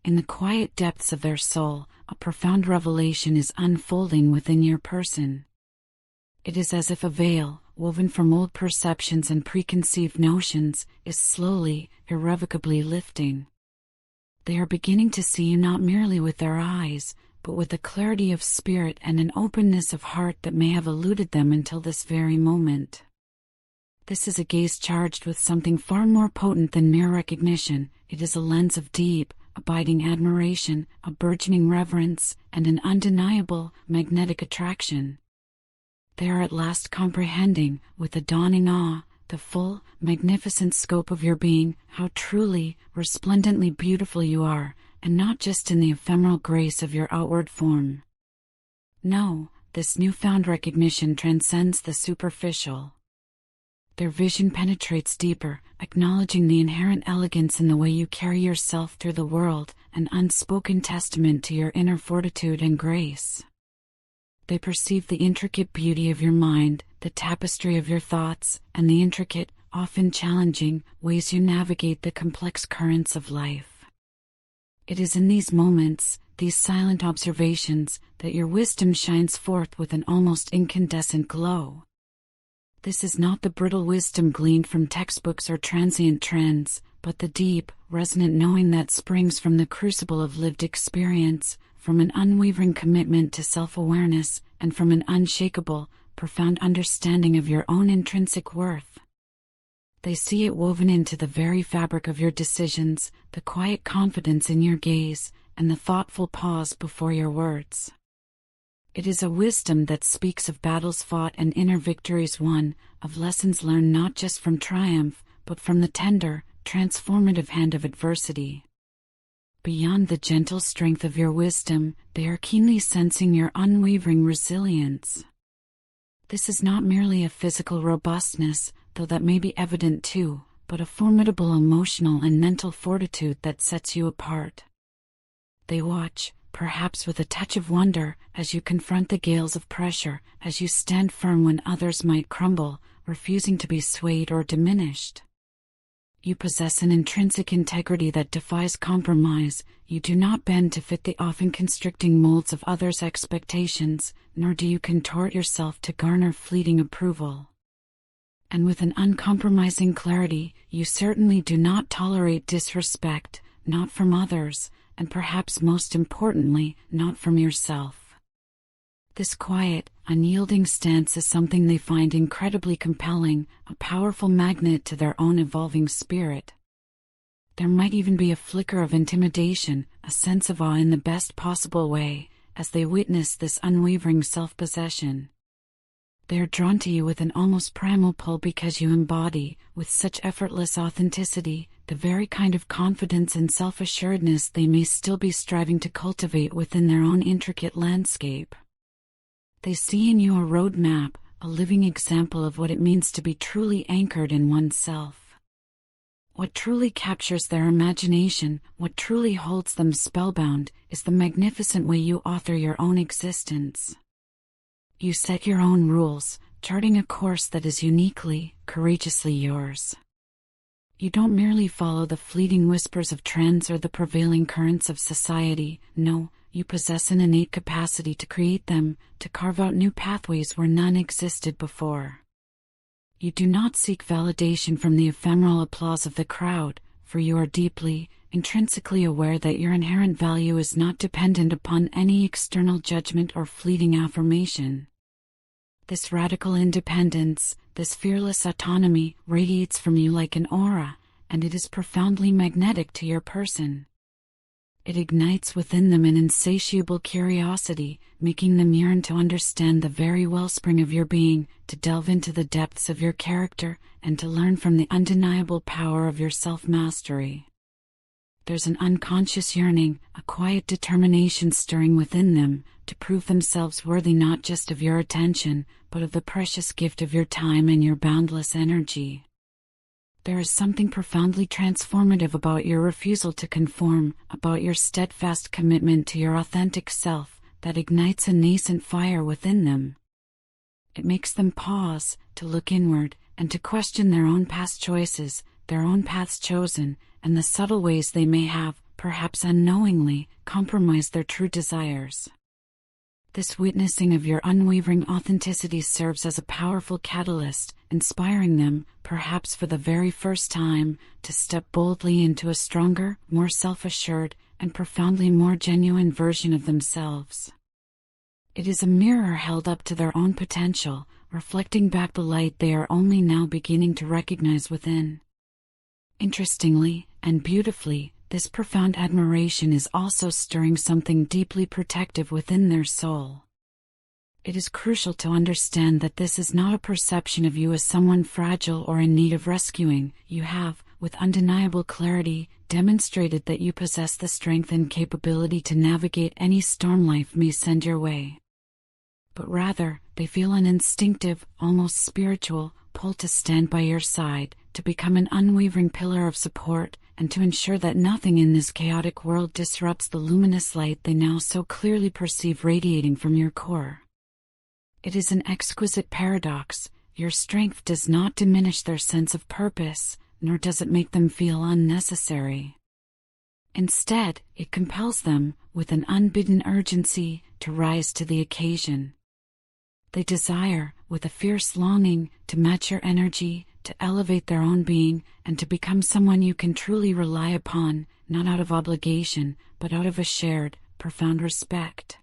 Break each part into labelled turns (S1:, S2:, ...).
S1: In the quiet depths of their soul, a profound revelation is unfolding within your person. It is as if a veil, woven from old perceptions and preconceived notions, is slowly, irrevocably lifting. They are beginning to see you not merely with their eyes, but with a clarity of spirit and an openness of heart that may have eluded them until this very moment. This is a gaze charged with something far more potent than mere recognition. It is a lens of deep, abiding admiration, a burgeoning reverence, and an undeniable, magnetic attraction. They are at last comprehending, with a dawning awe, the full, magnificent scope of your being, how truly, resplendently beautiful you are, and not just in the ephemeral grace of your outward form. No, this newfound recognition transcends the superficial. Their vision penetrates deeper, acknowledging the inherent elegance in the way you carry yourself through the world, an unspoken testament to your inner fortitude and grace. They perceive the intricate beauty of your mind, the tapestry of your thoughts, and the intricate, often challenging, ways you navigate the complex currents of life. It is in these moments, these silent observations, that your wisdom shines forth with an almost incandescent glow. This is not the brittle wisdom gleaned from textbooks or transient trends, but the deep, resonant knowing that springs from the crucible of lived experience, from an unwavering commitment to self-awareness, and from an unshakable, profound understanding of your own intrinsic worth. They see it woven into the very fabric of your decisions, the quiet confidence in your gaze, and the thoughtful pause before your words. It is a wisdom that speaks of battles fought and inner victories won, of lessons learned not just from triumph, but from the tender, transformative hand of adversity. Beyond the gentle strength of your wisdom, they are keenly sensing your unwavering resilience. This is not merely a physical robustness, though that may be evident too, but a formidable emotional and mental fortitude that sets you apart. They watch, perhaps with a touch of wonder, as you confront the gales of pressure, as you stand firm when others might crumble, refusing to be swayed or diminished. You possess an intrinsic integrity that defies compromise. You do not bend to fit the often constricting molds of others' expectations, nor do you contort yourself to garner fleeting approval. And with an uncompromising clarity, you certainly do not tolerate disrespect, not from others, and perhaps most importantly, not from yourself. This quiet, unyielding stance is something they find incredibly compelling, a powerful magnet to their own evolving spirit. There might even be a flicker of intimidation, a sense of awe in the best possible way, as they witness this unwavering self-possession. They are drawn to you with an almost primal pull because you embody, with such effortless authenticity, the very kind of confidence and self-assuredness they may still be striving to cultivate within their own intricate landscape. They see in you a roadmap, a living example of what it means to be truly anchored in oneself. What truly captures their imagination, what truly holds them spellbound, is the magnificent way you author your own existence. You set your own rules, charting a course that is uniquely, courageously yours. You don't merely follow the fleeting whispers of trends or the prevailing currents of society. No, you possess an innate capacity to create them, to carve out new pathways where none existed before. You do not seek validation from the ephemeral applause of the crowd, for you are deeply, intrinsically aware that your inherent value is not dependent upon any external judgment or fleeting affirmation. This radical independence, this fearless autonomy, radiates from you like an aura, and it is profoundly magnetic to your person. It ignites within them an insatiable curiosity, making them yearn to understand the very wellspring of your being, to delve into the depths of your character, and to learn from the undeniable power of your self-mastery. There's an unconscious yearning, a quiet determination stirring within them, to prove themselves worthy not just of your attention, but of the precious gift of your time and your boundless energy. There is something profoundly transformative about your refusal to conform, about your steadfast commitment to your authentic self, that ignites a nascent fire within them. It makes them pause, to look inward, and to question their own past choices, their own paths chosen, and the subtle ways they may have, perhaps unknowingly, compromise their true desires. This witnessing of your unwavering authenticity serves as a powerful catalyst, inspiring them, perhaps for the very first time, to step boldly into a stronger, more self-assured, and profoundly more genuine version of themselves. It is a mirror held up to their own potential, reflecting back the light they are only now beginning to recognize within. Interestingly, and beautifully, this profound admiration is also stirring something deeply protective within their soul. It is crucial to understand that this is not a perception of you as someone fragile or in need of rescuing. You have, with undeniable clarity, demonstrated that you possess the strength and capability to navigate any storm life may send your way. But rather, they feel an instinctive, almost spiritual, pull to stand by your side, to become an unwavering pillar of support, and to ensure that nothing in this chaotic world disrupts the luminous light they now so clearly perceive radiating from your core. It is an exquisite paradox. Your strength does not diminish their sense of purpose, nor does it make them feel unnecessary. Instead, it compels them, with an unbidden urgency, to rise to the occasion. They desire, with a fierce longing, to match your energy, to elevate their own being, and to become someone you can truly rely upon, not out of obligation, but out of a shared, profound respect.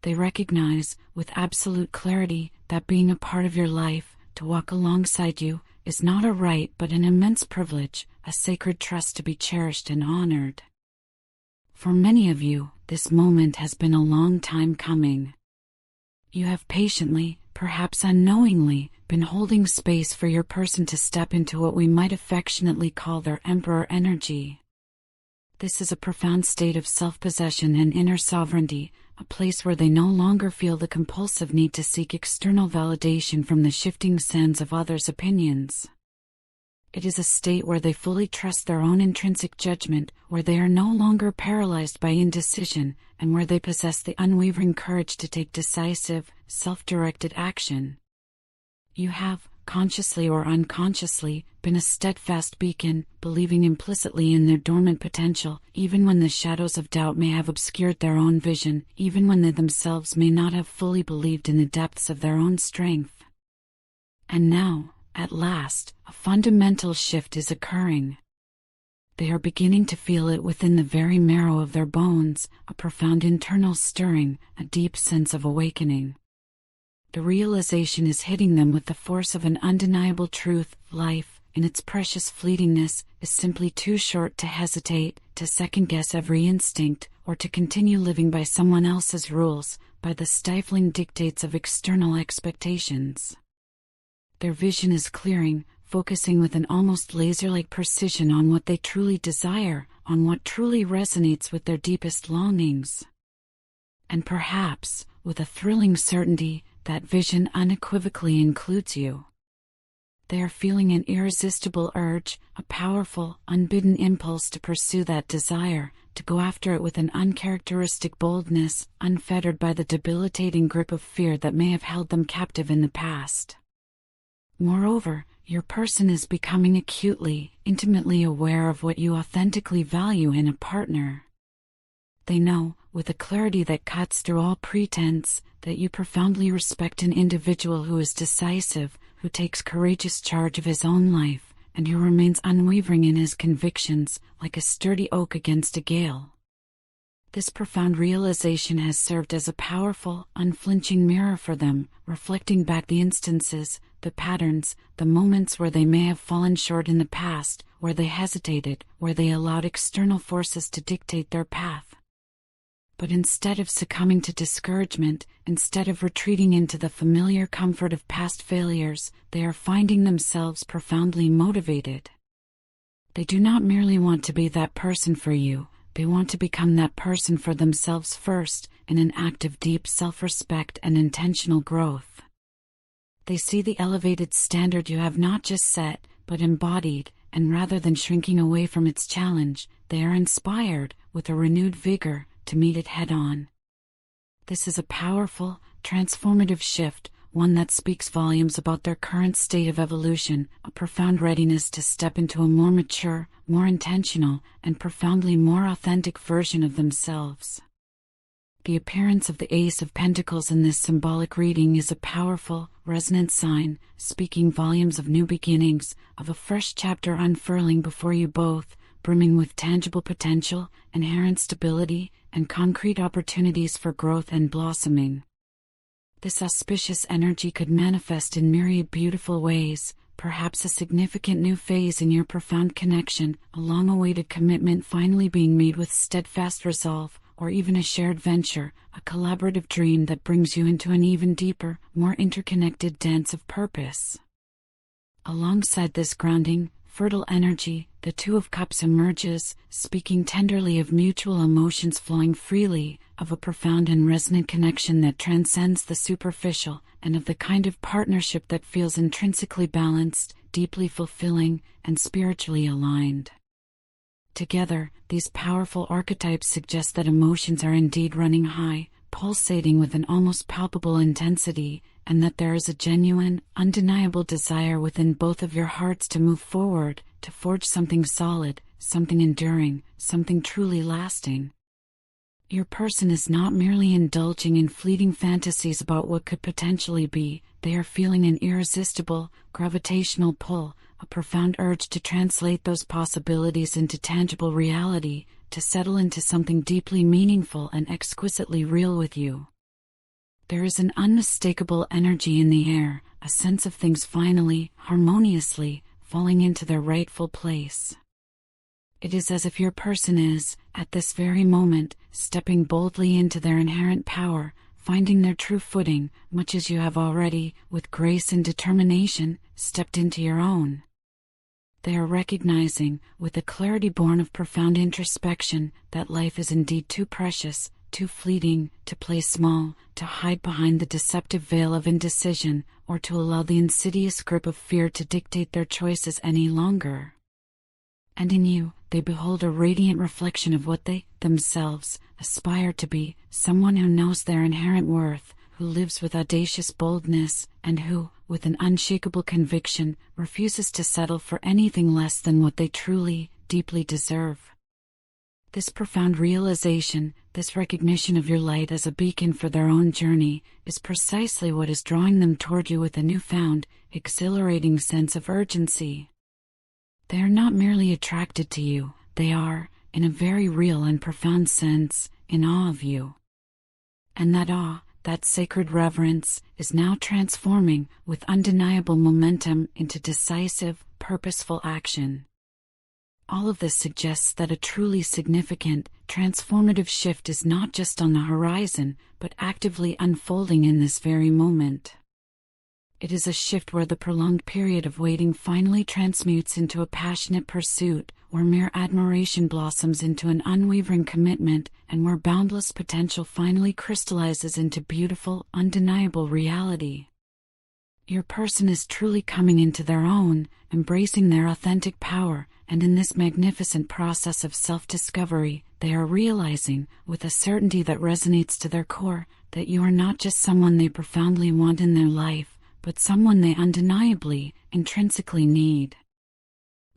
S1: They recognize, with absolute clarity, that being a part of your life, to walk alongside you, is not a right but an immense privilege, a sacred trust to be cherished and honored. For many of you, this moment has been a long time coming. You have patiently, perhaps unknowingly, been holding space for your person to step into what we might affectionately call their emperor energy. This is a profound state of self-possession and inner sovereignty, a place where they no longer feel the compulsive need to seek external validation from the shifting sands of others' opinions. It is a state where they fully trust their own intrinsic judgment, where they are no longer paralyzed by indecision, and where they possess the unwavering courage to take decisive, self-directed action. You have, consciously or unconsciously, been a steadfast beacon, believing implicitly in their dormant potential, even when the shadows of doubt may have obscured their own vision, even when they themselves may not have fully believed in the depths of their own strength. And now, at last, a fundamental shift is occurring. They are beginning to feel it within the very marrow of their bones, a profound internal stirring, a deep sense of awakening. The realization is hitting them with the force of an undeniable truth: life, in its precious fleetingness, is simply too short to hesitate, to second-guess every instinct, or to continue living by someone else's rules, by the stifling dictates of external expectations. Their vision is clearing, focusing with an almost laser-like precision on what they truly desire, on what truly resonates with their deepest longings. And perhaps, with a thrilling certainty, that vision unequivocally includes you. They are feeling an irresistible urge, a powerful, unbidden impulse to pursue that desire, to go after it with an uncharacteristic boldness, unfettered by the debilitating grip of fear that may have held them captive in the past. Moreover, your person is becoming acutely, intimately aware of what you authentically value in a partner. They know, with a clarity that cuts through all pretense, that you profoundly respect an individual who is decisive, who takes courageous charge of his own life, and who remains unwavering in his convictions, like a sturdy oak against a gale. This profound realization has served as a powerful, unflinching mirror for them, reflecting back the instances, the patterns, the moments where they may have fallen short in the past, where they hesitated, where they allowed external forces to dictate their path. But instead of succumbing to discouragement, instead of retreating into the familiar comfort of past failures, they are finding themselves profoundly motivated. They do not merely want to be that person for you, they want to become that person for themselves first, in an act of deep self-respect and intentional growth. They see the elevated standard you have not just set, but embodied, and rather than shrinking away from its challenge, they are inspired, with a renewed vigor, to meet it head-on. This is a powerful, transformative shift, one that speaks volumes about their current state of evolution, a profound readiness to step into a more mature, more intentional, and profoundly more authentic version of themselves. The appearance of the Ace of Pentacles in this symbolic reading is a powerful, resonant sign, speaking volumes of new beginnings, of a fresh chapter unfurling before you both, brimming with tangible potential, inherent stability, and concrete opportunities for growth and blossoming. This auspicious energy could manifest in myriad beautiful ways, perhaps a significant new phase in your profound connection, a long-awaited commitment finally being made with steadfast resolve, or even a shared venture, a collaborative dream that brings you into an even deeper, more interconnected dance of purpose. Alongside this grounding, fertile energy, the Two of Cups emerges, speaking tenderly of mutual emotions flowing freely, of a profound and resonant connection that transcends the superficial, and of the kind of partnership that feels intrinsically balanced, deeply fulfilling, and spiritually aligned. Together, these powerful archetypes suggest that emotions are indeed running high, pulsating with an almost palpable intensity, and that there is a genuine, undeniable desire within both of your hearts to move forward, to forge something solid, something enduring, something truly lasting. Your person is not merely indulging in fleeting fantasies about what could potentially be, they are feeling an irresistible, gravitational pull, a profound urge to translate those possibilities into tangible reality, to settle into something deeply meaningful and exquisitely real with you. There is an unmistakable energy in the air, a sense of things finally, harmoniously, falling into their rightful place. It is as if your person is, at this very moment, stepping boldly into their inherent power, finding their true footing, much as you have already, with grace and determination, stepped into your own. They are recognizing, with a clarity born of profound introspection, that life is indeed too precious, too fleeting, to play small, to hide behind the deceptive veil of indecision, or to allow the insidious grip of fear to dictate their choices any longer. And in you, they behold a radiant reflection of what they, themselves, aspire to be, someone who knows their inherent worth, who lives with audacious boldness, and who, with an unshakable conviction, refuses to settle for anything less than what they truly, deeply deserve. This profound realization, this recognition of your light as a beacon for their own journey, is precisely what is drawing them toward you with a newfound, exhilarating sense of urgency. They are not merely attracted to you, they are, in a very real and profound sense, in awe of you. And that awe, that sacred reverence, is now transforming, with undeniable momentum, into decisive, purposeful action. All of this suggests that a truly significant, transformative shift is not just on the horizon, but actively unfolding in this very moment. It is a shift where the prolonged period of waiting finally transmutes into a passionate pursuit, where mere admiration blossoms into an unwavering commitment, and where boundless potential finally crystallizes into beautiful, undeniable reality. Your person is truly coming into their own, embracing their authentic power, and in this magnificent process of self-discovery, they are realizing, with a certainty that resonates to their core, that you are not just someone they profoundly want in their life, but someone they undeniably, intrinsically need.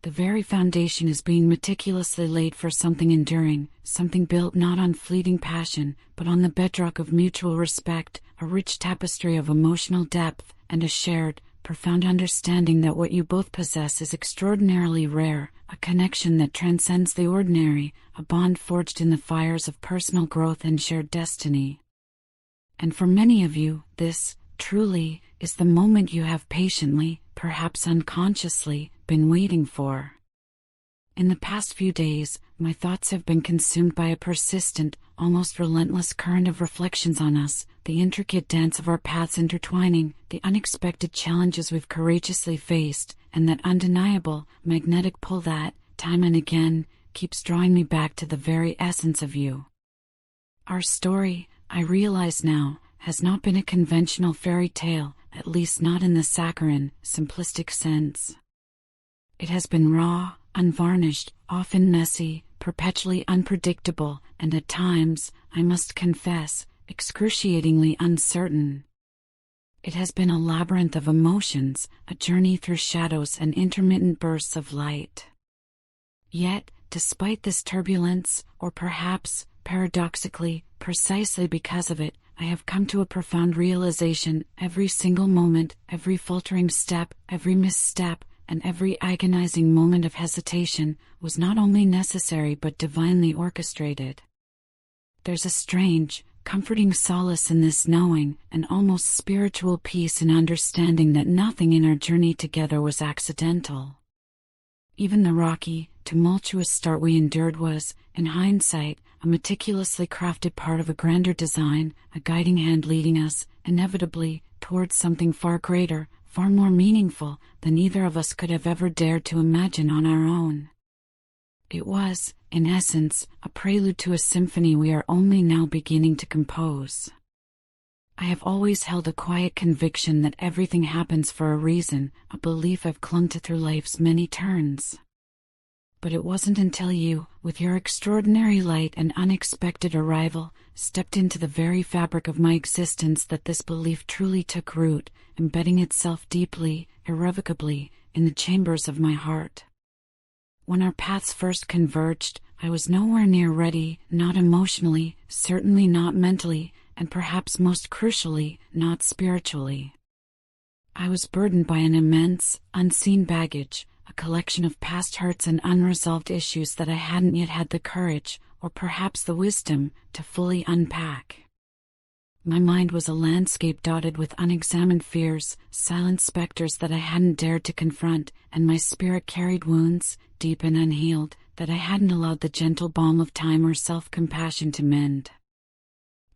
S1: The very foundation is being meticulously laid for something enduring, something built not on fleeting passion, but on the bedrock of mutual respect, a rich tapestry of emotional depth, and a shared, profound understanding that what you both possess is extraordinarily rare, a connection that transcends the ordinary, a bond forged in the fires of personal growth and shared destiny. And for many of you, this, truly, is the moment you have patiently, perhaps unconsciously, been waiting for. In the past few days, my thoughts have been consumed by a persistent, almost relentless current of reflections on us, the intricate dance of our paths intertwining, the unexpected challenges we've courageously faced, and that undeniable, magnetic pull that, time and again, keeps drawing me back to the very essence of you. Our story, I realize now, has not been a conventional fairy tale, at least not in the saccharine, simplistic sense. It has been raw, unvarnished, often messy, perpetually unpredictable, and at times, I must confess, excruciatingly uncertain. It has been a labyrinth of emotions, a journey through shadows and intermittent bursts of light. Yet, despite this turbulence, or perhaps, paradoxically, precisely because of it, I have come to a profound realization: every single moment, every faltering step, every misstep, and every agonizing moment of hesitation was not only necessary but divinely orchestrated. There's a strange, comforting solace in this knowing, an almost spiritual peace in understanding that nothing in our journey together was accidental. Even the rocky, tumultuous start we endured was, in hindsight, a meticulously crafted part of a grander design, a guiding hand leading us, inevitably, towards something far greater, far more meaningful than either of us could have ever dared to imagine on our own. It was, in essence, a prelude to a symphony we are only now beginning to compose. I have always held a quiet conviction that everything happens for a reason, a belief I've clung to through life's many turns. But it wasn't until you, with your extraordinary light and unexpected arrival, stepped into the very fabric of my existence that this belief truly took root, embedding itself deeply, irrevocably, in the chambers of my heart. When our paths first converged, I was nowhere near ready, not emotionally, certainly not mentally, and perhaps most crucially, not spiritually. I was burdened by an immense, unseen baggage, a collection of past hurts and unresolved issues that I hadn't yet had the courage, or perhaps the wisdom, to fully unpack. My mind was a landscape dotted with unexamined fears, silent specters that I hadn't dared to confront, and my spirit carried wounds, deep and unhealed, that I hadn't allowed the gentle balm of time or self-compassion to mend.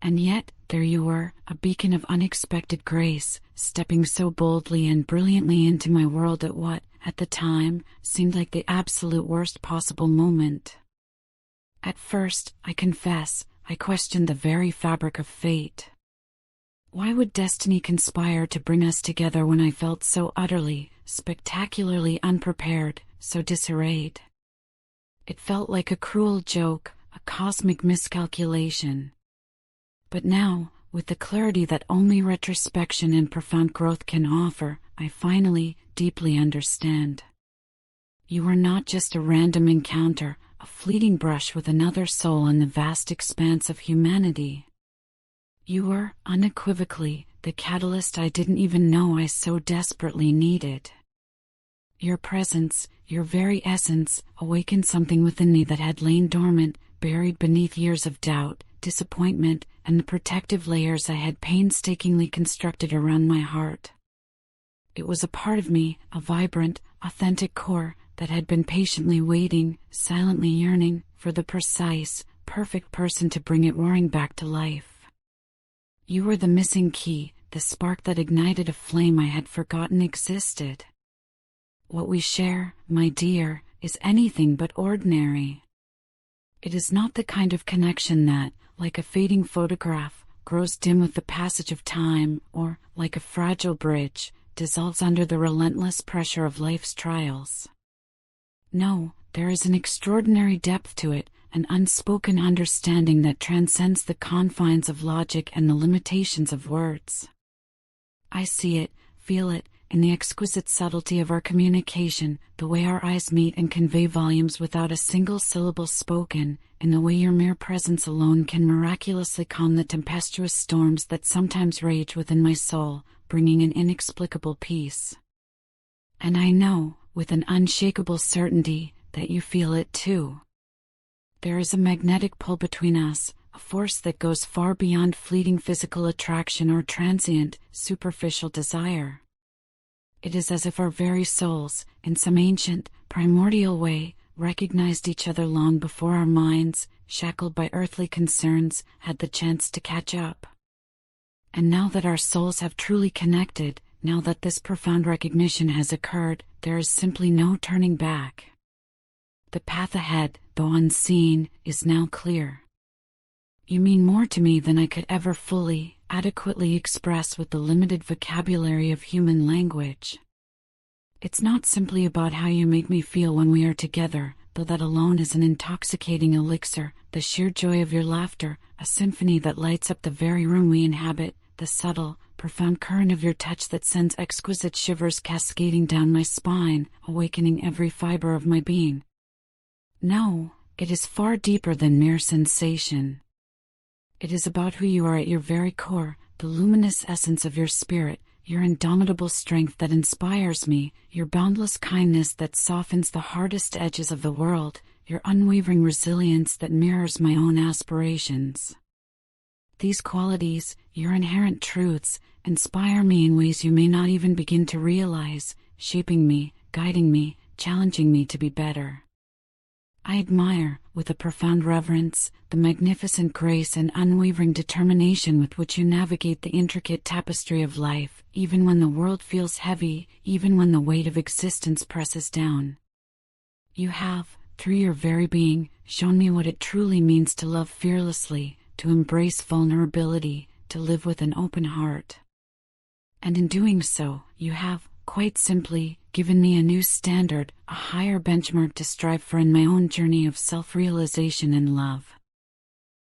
S1: And yet, there you were, a beacon of unexpected grace, stepping so boldly and brilliantly into my world at what, at the time, seemed like the absolute worst possible moment. At first, I confess, I questioned the very fabric of fate. Why would destiny conspire to bring us together when I felt so utterly, spectacularly unprepared, so disarrayed? It felt like a cruel joke, a cosmic miscalculation. But now, with the clarity that only retrospection and profound growth can offer, I finally, deeply understand. You were not just a random encounter, a fleeting brush with another soul in the vast expanse of humanity. You were, unequivocally, the catalyst I didn't even know I so desperately needed. Your presence, your very essence, awakened something within me that had lain dormant, buried beneath years of doubt, disappointment, and the protective layers I had painstakingly constructed around my heart. It was a part of me, a vibrant, authentic core, that had been patiently waiting, silently yearning, for the precise, perfect person to bring it roaring back to life. You were the missing key, the spark that ignited a flame I had forgotten existed. What we share, my dear, is anything but ordinary. It is not the kind of connection that, like a fading photograph, grows dim with the passage of time, or, like a fragile bridge, dissolves under the relentless pressure of life's trials. No, there is an extraordinary depth to it, an unspoken understanding that transcends the confines of logic and the limitations of words. I see it, feel it, in the exquisite subtlety of our communication, the way our eyes meet and convey volumes without a single syllable spoken, in the way your mere presence alone can miraculously calm the tempestuous storms that sometimes rage within my soul, bringing an inexplicable peace. And I know, with an unshakable certainty, that you feel it too. There is a magnetic pull between us, a force that goes far beyond fleeting physical attraction or transient, superficial desire. It is as if our very souls, in some ancient, primordial way, recognized each other long before our minds, shackled by earthly concerns, had the chance to catch up. And now that our souls have truly connected, now that this profound recognition has occurred, there is simply no turning back. The path ahead, though unseen, is now clear. You mean more to me than I could ever fully, adequately express with the limited vocabulary of human language. It's not simply about how you make me feel when we are together, though that alone is an intoxicating elixir, the sheer joy of your laughter, a symphony that lights up the very room we inhabit, the subtle, profound current of your touch that sends exquisite shivers cascading down my spine, awakening every fiber of my being. No, it is far deeper than mere sensation. It is about who you are at your very core, the luminous essence of your spirit, your indomitable strength that inspires me, your boundless kindness that softens the hardest edges of the world, your unwavering resilience that mirrors my own aspirations. These qualities, your inherent truths, inspire me in ways you may not even begin to realize, shaping me, guiding me, challenging me to be better. I admire, with a profound reverence, the magnificent grace and unwavering determination with which you navigate the intricate tapestry of life, even when the world feels heavy, even when the weight of existence presses down. You have, through your very being, shown me what it truly means to love fearlessly, to embrace vulnerability, to live with an open heart. And in doing so, you have, quite simply, given me a new standard, a higher benchmark to strive for in my own journey of self-realization and love.